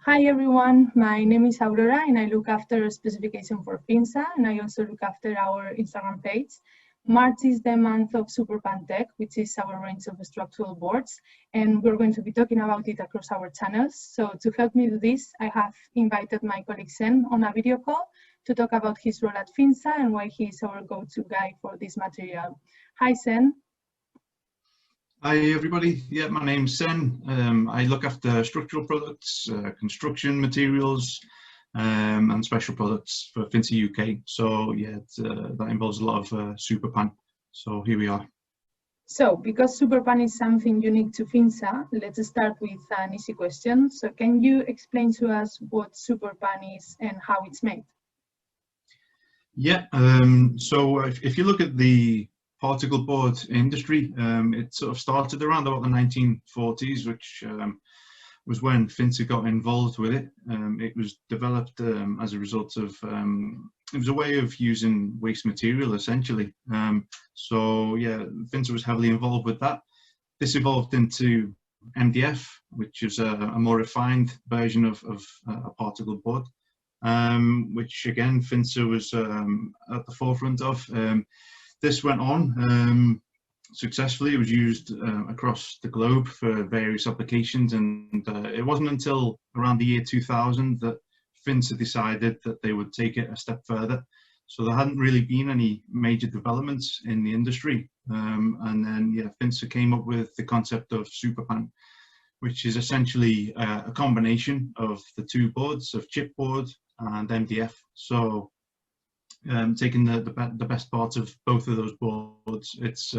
Hi everyone, my name is Aurora and I look after specification for FINSA and I also look after our Instagram page. March is the month of superPan Tech, which is our range of structural boards, and we're going to be talking about it across our channels. So to help me do this, I have invited my colleague Sen on a video call to talk about his role at FINSA and why he's our go-to guy for this material. Hi Sen. Hi everybody, yeah, my name's Sen. I look after structural products, construction materials and special products for FINSA UK. So yeah, that involves a lot of superPan. So here we are. So because superPan is something unique to FINSA, let's start with an easy question. So can you explain to us what superPan is and how it's made? Yeah, so if you look at the particle board industry, it sort of started around about the 1940s, which was when FINSA got involved with it. It was developed as a result of, it was a way of using waste material essentially. So yeah, FINSA was heavily involved with that. This evolved into MDF, which is a more refined version of a particle board, which again FINSA was at the forefront of. This went on successfully. It was used across the globe for various applications, and it wasn't until around the year 2000 that FINSA decided that they would take it a step further. So there hadn't really been any major developments in the industry, and then yeah, FINSA came up with the concept of superPan, which is essentially a combination of the two boards of chipboard and MDF. So taking the best parts of both of those boards, it's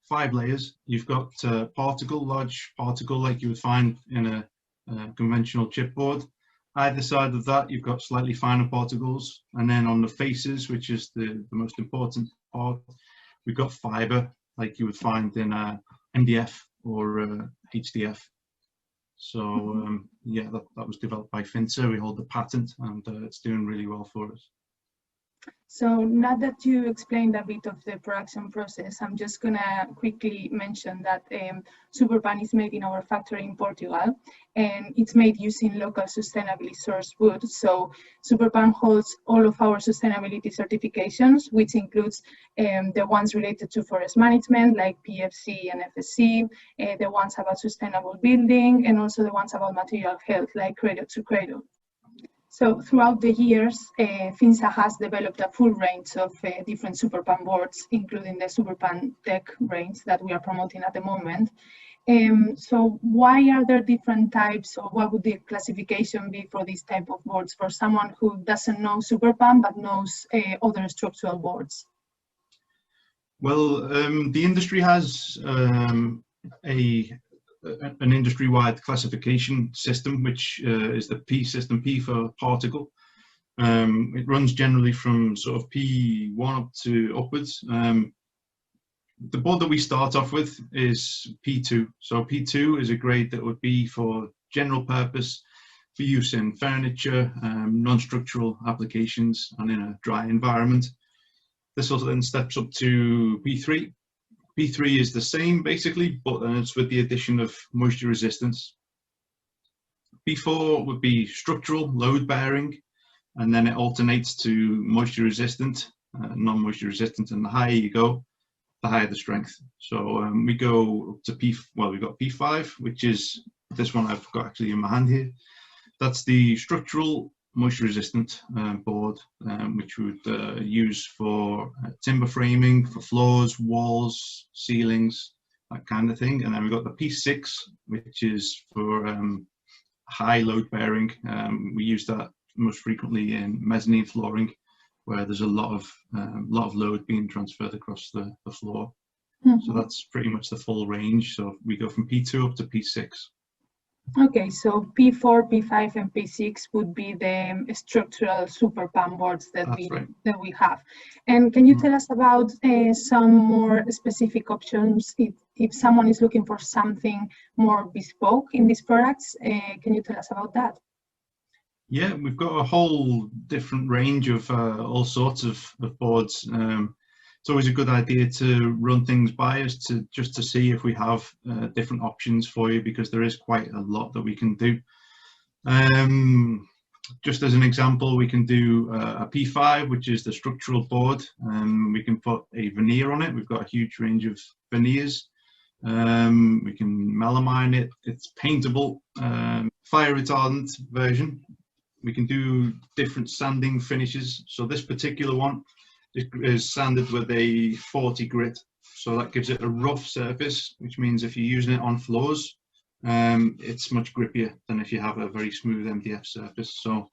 5 layers. You've got large particle like you would find in a conventional chipboard. Either side of that, you've got slightly finer particles, and then on the faces, which is the most important part, we've got fiber like you would find in MDF or HDF. So yeah, that was developed by FINSA. We hold the patent, and it's doing really well for us. So now that you explained a bit of the production process, I'm just gonna quickly mention that superPan is made in our factory in Portugal, and it's made using local sustainably sourced wood. So superPan holds all of our sustainability certifications, which includes the ones related to forest management, like PFC and FSC, the ones about sustainable building, and also the ones about material health, like Cradle to Cradle. So throughout the years, FINSA has developed a full range of different superPan boards, including the superPan Tech range that we are promoting at the moment. So why are there different types, or what would the classification be for this type of boards for someone who doesn't know superPan but knows other structural boards? Well, the industry has an industry-wide classification system, which is the P system, P for particle. It runs generally from sort of P1 up to upwards. The board that we start off with is P2. So P2 is a grade that would be for general purpose, for use in furniture, non-structural applications, and in a dry environment. This also then steps up to P3. P3 is the same basically, but then it's with the addition of moisture resistance. P4 would be structural, load bearing, and then it alternates to moisture resistant, non-moisture resistant, and the higher you go, the higher the strength. So we go up to we've got P5, which is this one I've got actually in my hand here. That's the structural moisture resistant board, which we would use for timber framing, for floors, walls, ceilings, that kind of thing. And then we've got the P6, which is for high load bearing. We use that most frequently in mezzanine flooring, where there's a lot of load being transferred across the floor. Mm-hmm. So that's pretty much the full range. So we go from P2 up to P6. Okay, so P4, P5, and P6 would be the structural superPan boards that we have. And can you tell us about some more specific options if someone is looking for something more bespoke in these products? Can you tell us about that? Yeah, we've got a whole different range of all sorts of boards. It's always a good idea to run things by us just to see if we have different options for you, because there is quite a lot that we can do. Just as an example, we can do a P5, which is the structural board. We can put a veneer on it. We've got a huge range of veneers. We can melamine it. It's paintable, fire retardant version. We can do different sanding finishes. So this particular one is sanded with a 40 grit. So that gives it a rough surface, which means if you're using it on floors, it's much grippier than if you have a very smooth MDF surface. So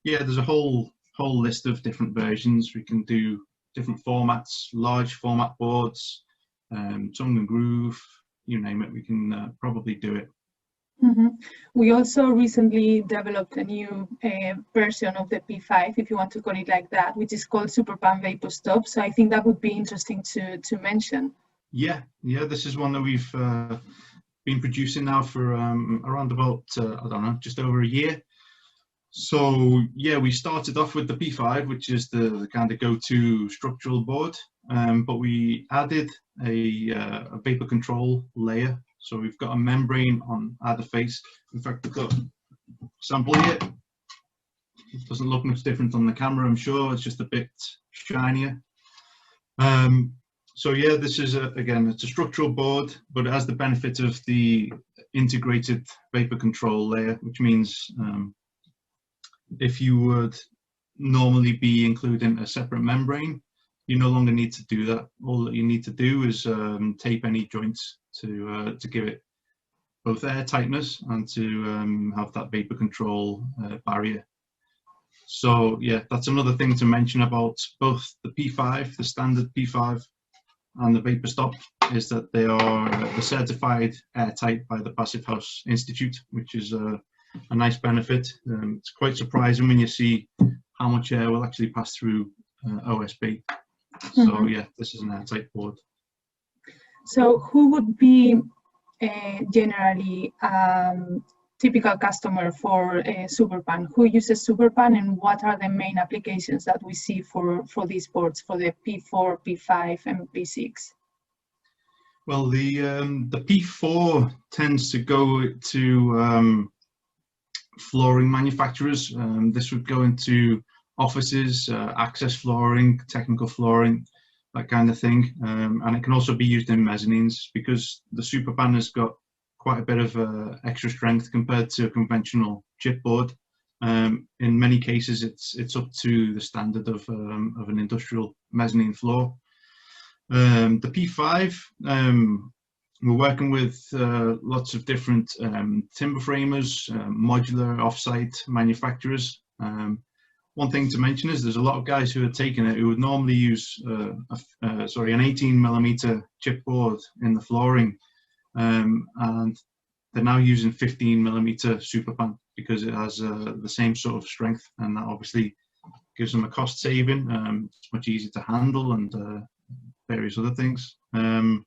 yeah, there's a whole list of different versions. We can do different formats, large format boards, tongue and groove, you name it, we can probably do it. Mm-hmm. We also recently developed a new version of the P5, if you want to call it like that, which is called superPan Vaporstop. So I think that would be interesting to mention. Yeah, this is one that we've been producing now for around about, I don't know, just over a year. So yeah, we started off with the P5, which is the kind of go-to structural board, but we added a vapor control layer. So we've got a membrane on either face. In fact, I've got a sample here. It doesn't look much different on the camera, I'm sure. It's just a bit shinier. So yeah, this is, again, it's a structural board, but it has the benefit of the integrated vapor control layer, which means if you would normally be including a separate membrane, you no longer need to do that. All that you need to do is tape any joints to give it both air tightness and to have that vapor control barrier. So yeah, that's another thing to mention about both the P5, the standard P5, and the Vaporstop, is that they are certified airtight by the Passivhaus Institute, which is a nice benefit. It's quite surprising when you see how much air will actually pass through OSB. So yeah, this is an airtight board. So who would be generally typical customer for superPan? Who uses superPan, and what are the main applications that we see for these boards, for the P4, P5, and P6? Well, the P4 tends to go to flooring manufacturers. This would go into offices, access flooring, technical flooring, that kind of thing. And it can also be used in mezzanines because the superPan has got quite a bit of extra strength compared to a conventional chipboard. In many cases, it's up to the standard of an industrial mezzanine floor. The P5, we're working with lots of different timber framers, modular offsite manufacturers. One thing to mention is there's a lot of guys who are taking it who would normally use an 18mm chipboard in the flooring, and they're now using 15mm superPan because it has the same sort of strength, and that obviously gives them a cost saving. It's much easier to handle and various other things. The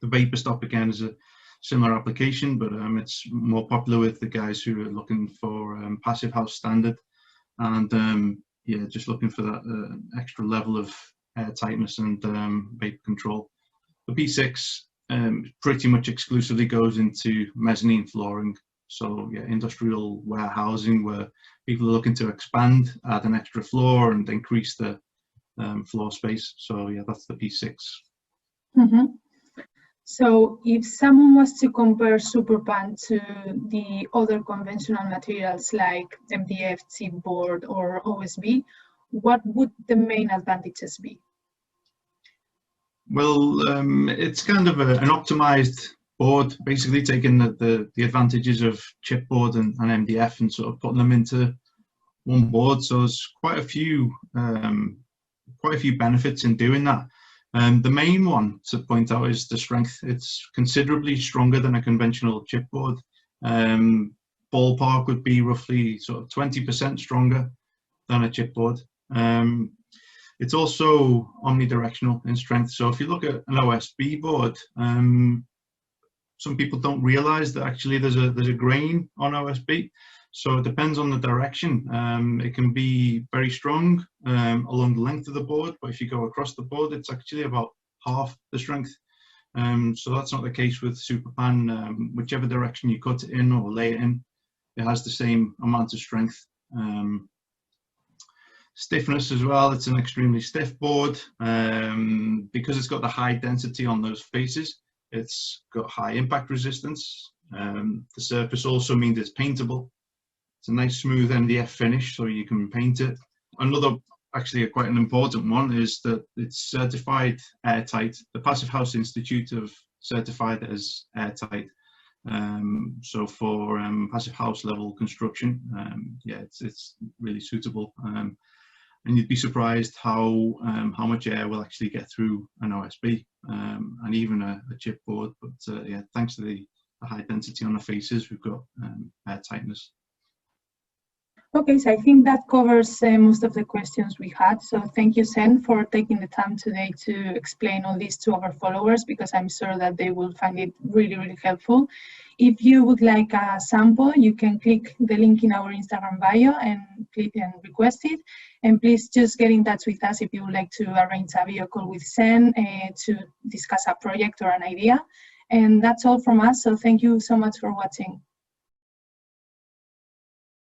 Vaporstop again is a similar application, but it's more popular with the guys who are looking for Passivhaus standard, and yeah, just looking for that extra level of air tightness and vapor control. The P6 pretty much exclusively goes into mezzanine flooring, so yeah, industrial warehousing where people are looking to expand, add an extra floor and increase the floor space. So yeah, that's the P6. So if someone was to compare superPan to the other conventional materials like MDF, chipboard, or OSB, what would the main advantages be? Well, it's kind of an optimized board, basically taking the advantages of chipboard and MDF and sort of putting them into one board. So there's quite a few benefits in doing that. The main one to point out is the strength. It's considerably stronger than a conventional chipboard. Ballpark would be roughly sort of 20% stronger than a chipboard. It's also omnidirectional in strength. So if you look at an OSB board, some people don't realize that actually there's a grain on OSB. So it depends on the direction. It can be very strong along the length of the board, but if you go across the board, it's actually about half the strength. So that's not the case with superPan. Whichever direction you cut it in or lay it in, it has the same amount of strength. Stiffness as well, it's an extremely stiff board. Because it's got the high density on those faces, it's got high impact resistance. The surface also means it's paintable. It's a nice smooth MDF finish, so you can paint it. Another, actually quite an important one, is that it's certified airtight. The Passivhaus Institute have certified it as airtight. So for Passivhaus level construction, yeah, it's really suitable. And you'd be surprised how much air will actually get through an OSB and even a chipboard. But yeah, thanks to the high density on the faces, we've got air tightness. Okay, so I think that covers most of the questions we had. So thank you, Sen, for taking the time today to explain all this to our followers, because I'm sure that they will find it really, really helpful. If you would like a sample, you can click the link in our Instagram bio and click and request it. And please just get in touch with us if you would like to arrange a video call with Sen to discuss a project or an idea. And that's all from us. So thank you so much for watching.